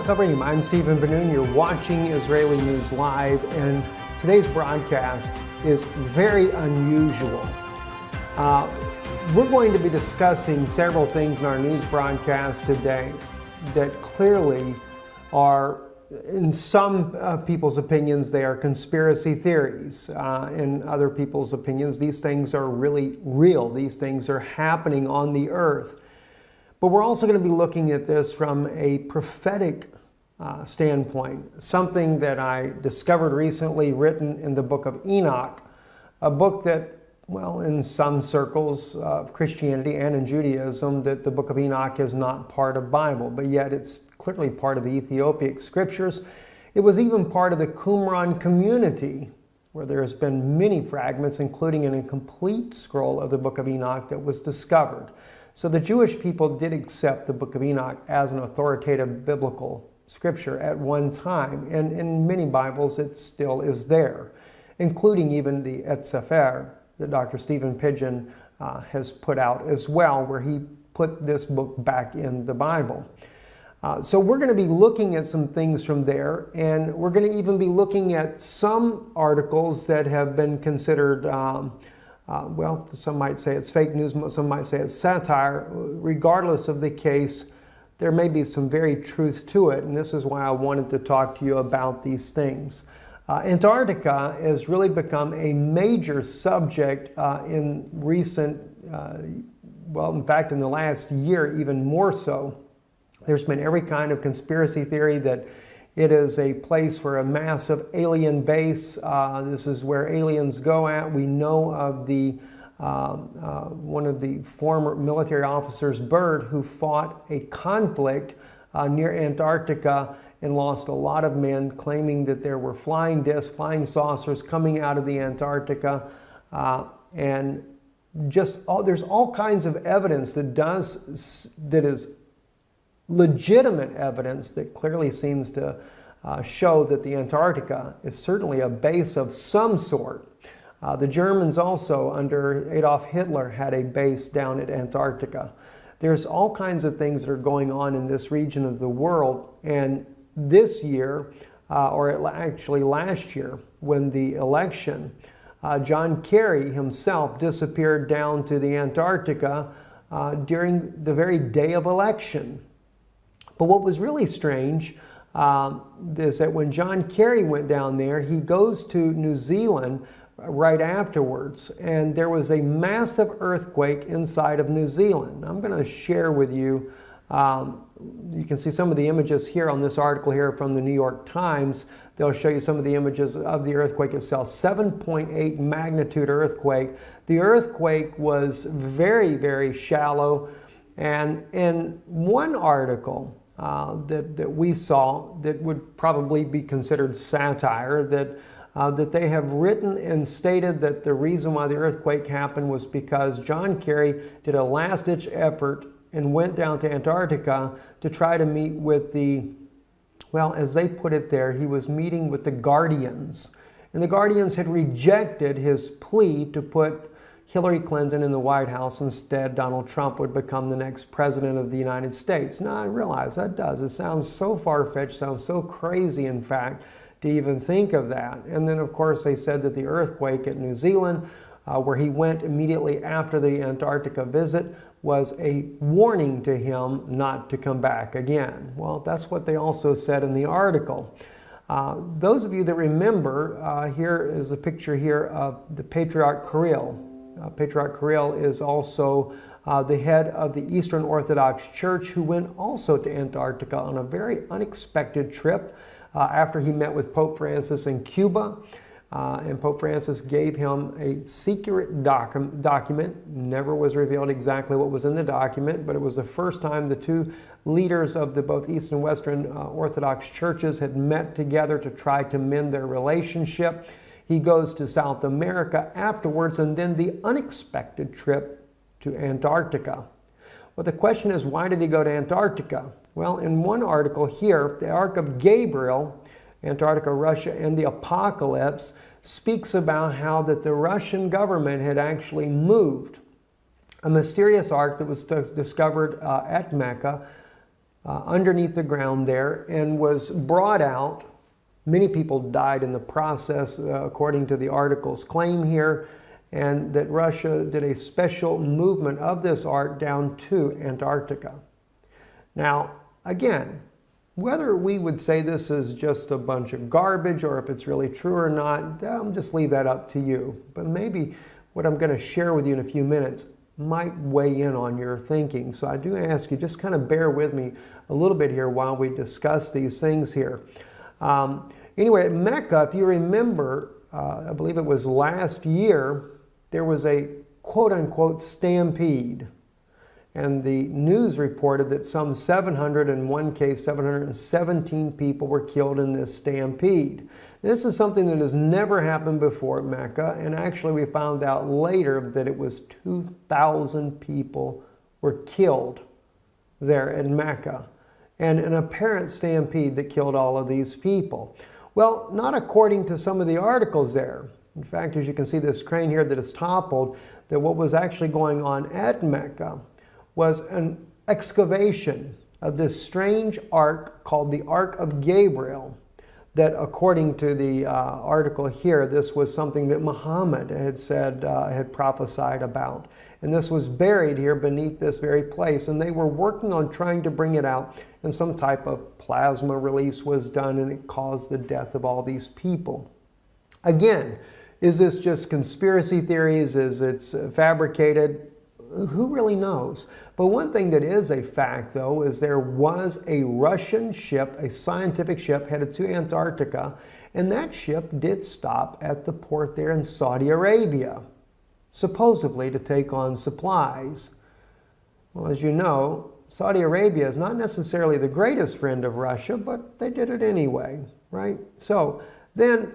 Chavrim, I'm Stephen Benoon. You're watching Israeli News Live, and today's broadcast is very unusual. We're going to be discussing several things in our news broadcast today that clearly are, in some people's opinions, they are conspiracy theories. In other people's opinions, these things are really real. These things are happening on the earth. But we're also going to be looking at this from a prophetic standpoint, something that I discovered recently written in the book of Enoch, a book that, well, in some circles of Christianity and in Judaism, that the book of Enoch is not part of the Bible, but yet it's clearly part of the Ethiopic scriptures. It was even part of the Qumran community, where there has been many fragments, including an incomplete scroll of the book of Enoch that was discovered. So the Jewish people did accept the book of Enoch as an authoritative biblical scripture at one time, and in many Bibles it still is there, including even the Et Sefer that Dr. Stephen Pidgeon has put out as well, where he put this book back in the Bible. So we're going to be looking at some things from there, and we're going to even be looking at some articles that have been considered well, some might say it's fake news, some might say it's satire. Regardless of the case, there may be some very truth to it, and this is why I wanted to talk to you about these things. Antarctica has really become a major subject in recent, well, in fact, in the last year, even more so. There's been every kind of conspiracy theory that it is a place for a massive alien base. This is where aliens go at. We know of the one of the former military officers, Byrd, who fought a conflict near Antarctica and lost a lot of men, claiming that there were flying discs, flying saucers coming out of the Antarctica. And just there's all kinds of evidence that is legitimate evidence that clearly seems to show that the Antarctica is certainly a base of some sort. The Germans also, under Adolf Hitler, had a base down at Antarctica. There's all kinds of things that are going on in this region of the world, and this year, or actually last year, when the election, John Kerry himself disappeared down to the Antarctica during the very day of election. But what was really strange is that when John Kerry went down there, he goes to New Zealand right afterwards, and there was a massive earthquake inside of New Zealand. I'm going to share with you, you can see some of the images here on this article here from the New York Times. They'll show you some of the images of the earthquake itself. 7.8 magnitude earthquake. The earthquake was very, very shallow, and in one article that we saw that would probably be considered satire, that they have written and stated that the reason why the earthquake happened was because John Kerry did a last-ditch effort and went down to Antarctica to try to meet with the, well, as they put it there, he was meeting with the Guardians. And the Guardians had rejected his plea to put Hillary Clinton in the White House. Instead, Donald Trump would become the next president of the United States. Now, I realize that it sounds so far-fetched, sounds so crazy, in fact, to even think of that. And then, of course, they said that the earthquake at New Zealand, where he went immediately after the Antarctica visit, was a warning to him not to come back again. Well, that's what they also said in the article. Those of you that remember, here is a picture here of the Patriarch Kirill. Patriarch Kirill is also the head of the Eastern Orthodox Church, who went also to Antarctica on a very unexpected trip after he met with Pope Francis in Cuba. And Pope Francis gave him a secret document. Never was revealed exactly what was in the document, but it was the first time the two leaders of the both East and Western Orthodox churches had met together to try to mend their relationship. He goes to South America afterwards, and then the unexpected trip to Antarctica. Well, the question is, why did he go to Antarctica? Well, in one article here, the Ark of Gabriel, Antarctica, Russia, and the Apocalypse, speaks about how that the Russian government had actually moved a mysterious ark that was discovered at Mecca underneath the ground there and was brought out. Many people died in the process, according to the article's claim here, and that Russia did a special movement of this ark down to Antarctica. Now, again, whether we would say this is just a bunch of garbage or if it's really true or not, I'll just leave that up to you. But maybe what I'm going to share with you in a few minutes might weigh in on your thinking. So I do ask you, just kind of bear with me a little bit here while we discuss these things here. Anyway, at Mecca, if you remember, I believe it was last year, there was a quote-unquote stampede. And the news reported that some 717 people were killed in this stampede. This is something that has never happened before at Mecca, and actually we found out later that it was 2,000 people were killed there at Mecca, and an apparent stampede that killed all of these people. Well, not according to some of the articles there. In fact, as you can see this crane here that is toppled, that what was actually going on at Mecca was an excavation of this strange ark called the Ark of Gabriel, that according to the article here, this was something that Muhammad had said, had prophesied about. And this was buried here beneath this very place, and they were working on trying to bring it out, and some type of plasma release was done, and it caused the death of all these people. Again, is this just conspiracy theories? Is it fabricated? Who really knows? But one thing that is a fact, though, is there was a Russian ship, a scientific ship, headed to Antarctica, and that ship did stop at the port there in Saudi Arabia, supposedly to take on supplies. Well, as you know, Saudi Arabia is not necessarily the greatest friend of Russia, but they did it anyway, right? So then,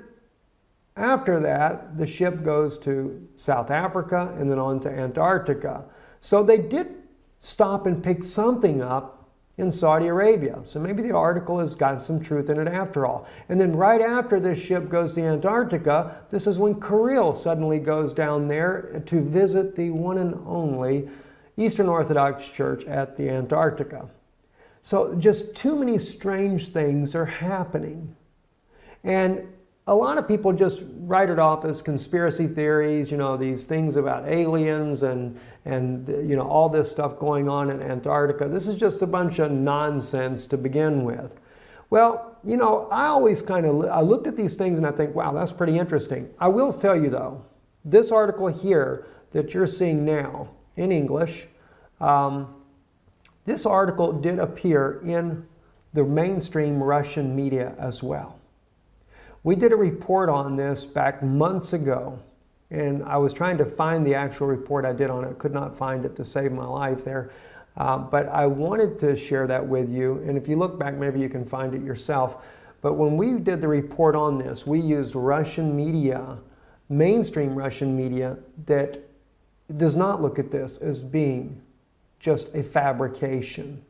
after that, the ship goes to South Africa and then on to Antarctica. So they did stop and pick something up in Saudi Arabia. So maybe the article has got some truth in it after all. And then right after this ship goes to Antarctica, this is when Kirill suddenly goes down there to visit the one and only Eastern Orthodox Church at the Antarctica. So just too many strange things are happening. And a lot of people just write it off as conspiracy theories, you know, these things about aliens and you know, all this stuff going on in Antarctica. This is just a bunch of nonsense to begin with. Well, you know, I always I looked at these things and I think, wow, that's pretty interesting. I will tell you though, this article here that you're seeing now in English, this article did appear in the mainstream Russian media as well. We did a report on this back months ago, and I was trying to find the actual report I did on it. Could not find it to save my life there. But I wanted to share that with you, and if you look back, maybe you can find it yourself. But when we did the report on this, we used Russian media, mainstream Russian media, that does not look at this as being just a fabrication.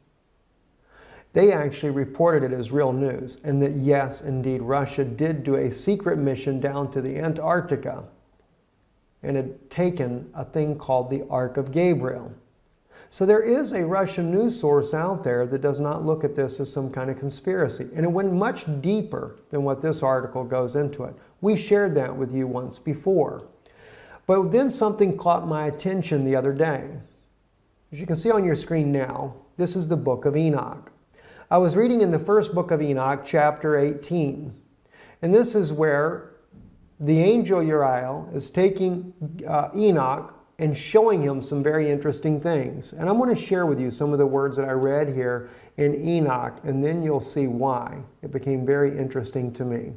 They actually reported it as real news, and that yes, indeed, Russia did do a secret mission down to the Antarctica and had taken a thing called the Ark of Gabriel. So there is a Russian news source out there that does not look at this as some kind of conspiracy. And it went much deeper than what this article goes into it. We shared that with you once before. But then something caught my attention the other day. As you can see on your screen now, this is the book of Enoch. I was reading in the first book of Enoch, chapter 18. And this is where the angel Uriel is taking Enoch and showing him some very interesting things. And I'm going to share with you some of the words that I read here in Enoch, and then you'll see why it became very interesting to me.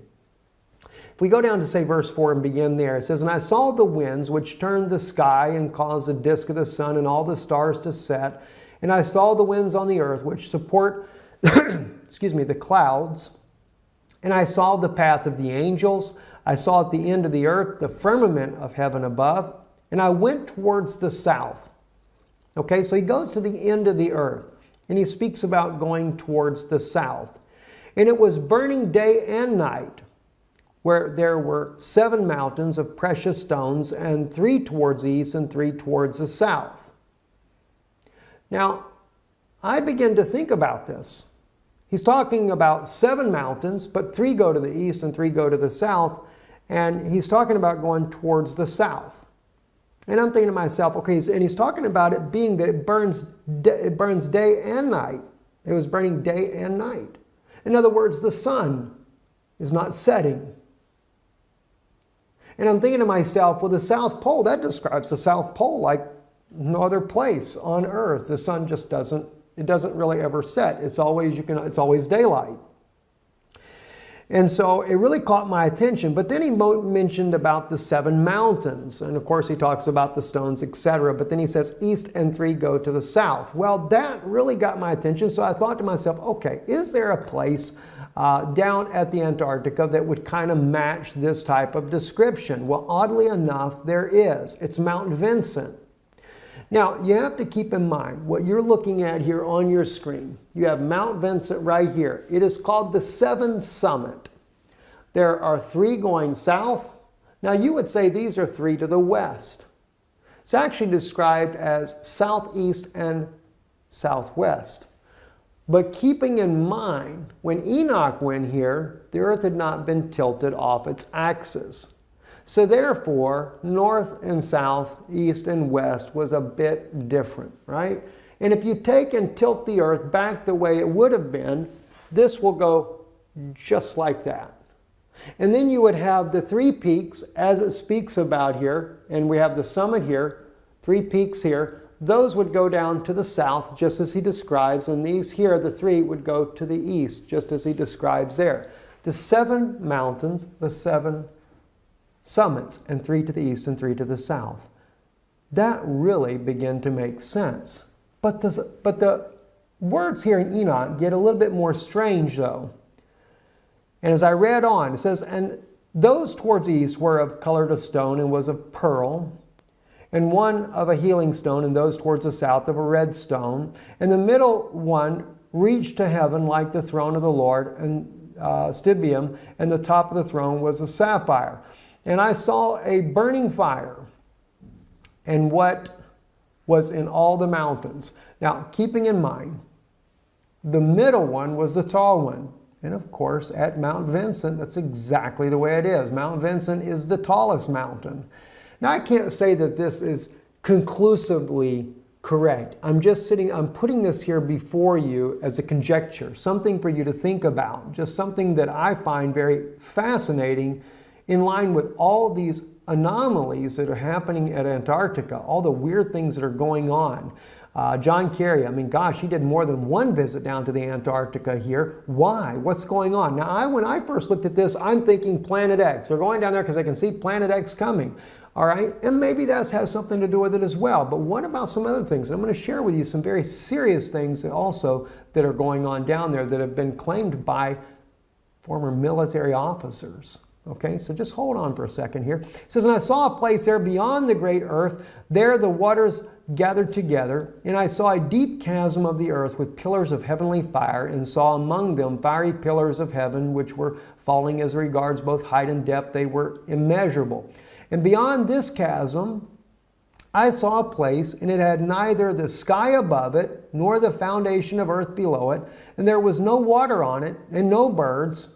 If we go down to, say, verse 4 and begin there, it says, "And I saw the winds which turned the sky and caused the disk of the sun and all the stars to set. And I saw the winds on the earth which support the clouds. And I saw the path of the angels. I saw at the end of the earth the firmament of heaven above. And I went towards the south." Okay, so he goes to the end of the earth. And he speaks about going towards the south. "And it was burning day and night, where there were 7 mountains of precious stones, and 3 towards the east and 3 towards the south." Now, I begin to think about this. He's talking about 7 mountains, but 3 go to the east and 3 go to the south. And he's talking about going towards the south. And I'm thinking to myself, okay, and he's talking about it being that it burns day and night. It was burning day and night. In other words, the sun is not setting. And I'm thinking to myself, well, the South Pole, that describes the South Pole like no other place on Earth. The sun just doesn't really ever set. It's always daylight. And so it really caught my attention. But then he mentioned about the 7 mountains. And of course he talks about the stones, etc. But then he says east and 3 go to the south. Well, that really got my attention. So I thought to myself, okay, is there a place down at the Antarctica that would kind of match this type of description? Well, oddly enough, there is. It's Mount Vincent. Now, you have to keep in mind what you're looking at here on your screen. You have Mount Vincent right here. It is called the Seven Summit. There are 3 going south. Now, you would say these are 3 to the west. It's actually described as southeast and southwest. But keeping in mind, when Enoch went here, the earth had not been tilted off its axis. So therefore, north and south, east and west was a bit different, right? And if you take and tilt the earth back the way it would have been, this will go just like that. And then you would have the 3 peaks, as it speaks about here, and we have the summit here, 3 peaks here. Those would go down to the south, just as he describes, and these here, the 3, would go to the east, just as he describes there. The 7 mountains, the 7 summits, and 3 to the east and 3 to the south. That really began to make sense. But the words here in Enoch get a little bit more strange though. And as I read on, it says, and those towards the east were of colored of stone and was of pearl, and one of a healing stone, and those towards the south of a red stone. And the middle one reached to heaven like the throne of the Lord, and stibium, and the top of the throne was a sapphire. And I saw a burning fire, and what was in all the mountains. Now, keeping in mind, the middle one was the tall one. And of course, at Mount Vincent, that's exactly the way it is. Mount Vincent is the tallest mountain. Now, I can't say that this is conclusively correct. I'm putting this here before you as a conjecture, something for you to think about, just something that I find very fascinating in line with all these anomalies that are happening at Antarctica, all the weird things that are going on. John Kerry, I mean, gosh, he did more than 1 visit down to the Antarctica here. Why? What's going on? Now, when I first looked at this, I'm thinking Planet X. They're going down there because they can see Planet X coming. All right? And maybe that has something to do with it as well. But what about some other things? I'm going to share with you some very serious things also that are going on down there that have been claimed by former military officers. Okay, so just hold on for a second here. It says, and I saw a place there beyond the great earth. There the waters gathered together, and I saw a deep chasm of the earth with pillars of heavenly fire, and saw among them fiery pillars of heaven, which were falling as regards both height and depth. They were immeasurable. And beyond this chasm, I saw a place, and it had neither the sky above it, nor the foundation of earth below it, and there was no water on it, and no birds,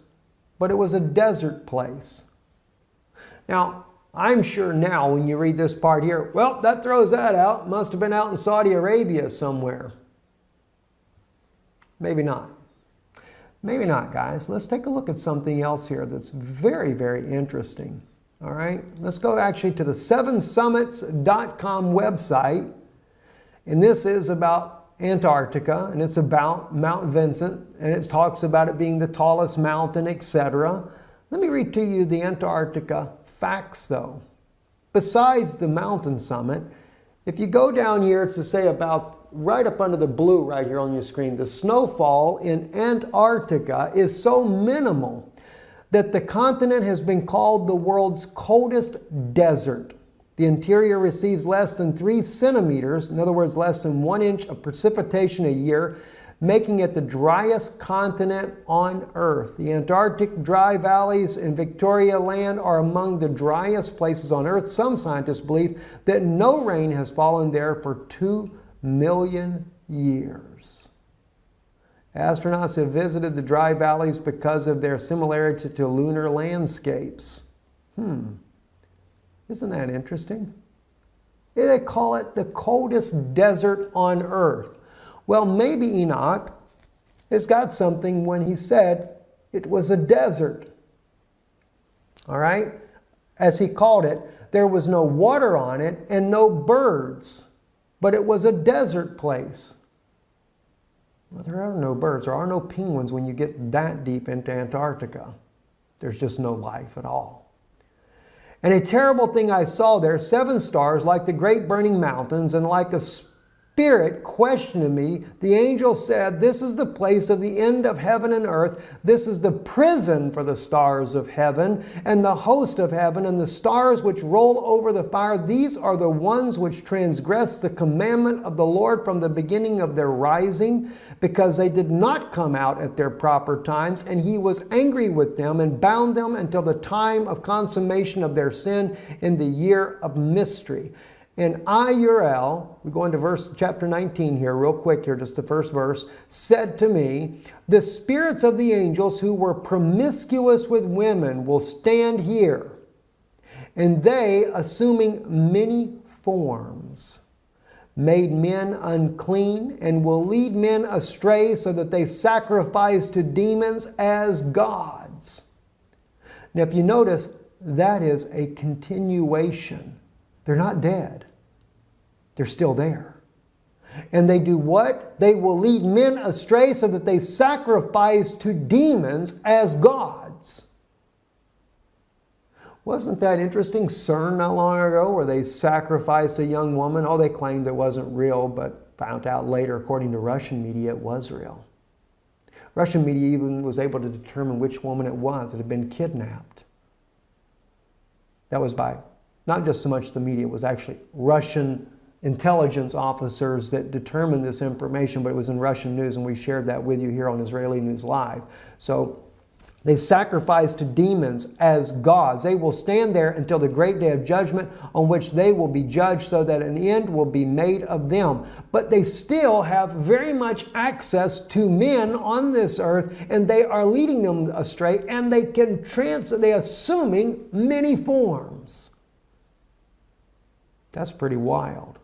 but it was a desert place. Now, I'm sure now when you read this part here, well, that throws that out. Must have been out in Saudi Arabia somewhere. Maybe not. Maybe not, guys. Let's take a look at something else here that's very, very interesting. All right, let's go actually to the 7summits.com website. And this is about Antarctica, and it's about Mount Vincent, and it talks about it being the tallest mountain, etc. Let me read to you the Antarctica facts, though. Besides the mountain summit, if you go down here to say about right up under the blue right here on your screen, the snowfall in Antarctica is so minimal that the continent has been called the world's coldest desert. The interior receives less than 3 centimeters, in other words, less than 1 inch of precipitation a year, making it the driest continent on Earth. The Antarctic dry valleys in Victoria Land are among the driest places on Earth. Some scientists believe that no rain has fallen there for 2 million years. Astronauts have visited the dry valleys because of their similarity to lunar landscapes. Isn't that interesting? They call it the coldest desert on Earth. Well, maybe Enoch has got something when he said it was a desert. All right? As he called it, there was no water on it and no birds, but it was a desert place. Well, there are no birds. There are no penguins when you get that deep into Antarctica. There's just no life at all. And a terrible thing I saw there, 7 stars like the great burning mountains, and like a spirit questioning me, the angel said, "This is the place of the end of heaven and earth. This is the prison for the stars of heaven and the host of heaven and the stars which roll over the fire. These are the ones which transgress the commandment of the Lord from the beginning of their rising, because they did not come out at their proper times. And he was angry with them and bound them until the time of consummation of their sin in the year of mystery." And I, Uriel, we go into chapter 19 here, real quick here, just the first verse, said to me, "The spirits of the angels who were promiscuous with women will stand here, and they, assuming many forms, made men unclean, and will lead men astray so that they sacrifice to demons as gods." Now, if you notice, that is a continuation. They're not dead. They're still there. And they do what? They will lead men astray so that they sacrifice to demons as gods. Wasn't that interesting? CERN not long ago, where they sacrificed a young woman. Oh, they claimed it wasn't real, but found out later, according to Russian media, it was real. Russian media even was able to determine which woman it was that had been kidnapped. That was by not just so much the media, it was actually Russian intelligence officers that determined this information, but it was in Russian news, and we shared that with you here on Israeli News Live. So they sacrifice to demons as gods. They will stand there until the great day of judgment, on which they will be judged, so that an end will be made of them. But they still have very much access to men on this earth, and they are leading them astray, and they can they assuming many forms. That's pretty wild.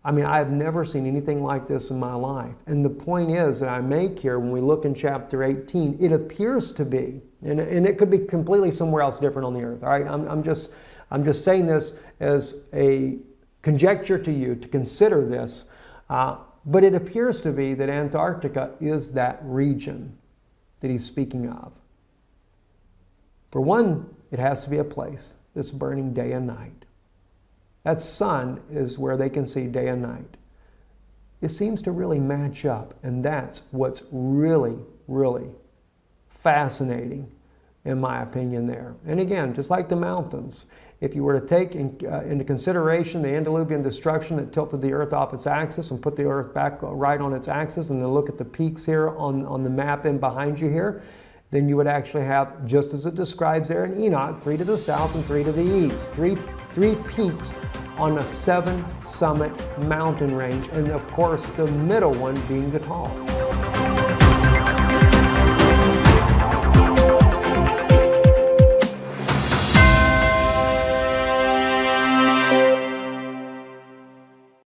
I mean, I've never seen anything like this in my life. And the point is that I make here, when we look in chapter 18, it appears to be, and it could be completely somewhere else different on the earth. All right, I'm just saying this as a conjecture to you to consider this. But it appears to be that Antarctica is that region that he's speaking of. For one, it has to be a place that's burning day and night. That sun is where they can see day and night. It seems to really match up, and that's what's really, really fascinating, in my opinion, there. And again, just like the mountains, if you were to take into consideration the antediluvian destruction that tilted the earth off its axis and put the earth back right on its axis, and then look at the peaks here on the map in behind you here, then you would actually have, just as it describes there in Enoch, 3 to the south and 3 to the east. Three peaks on a 7-summit mountain range, and of course the middle one being the tallest.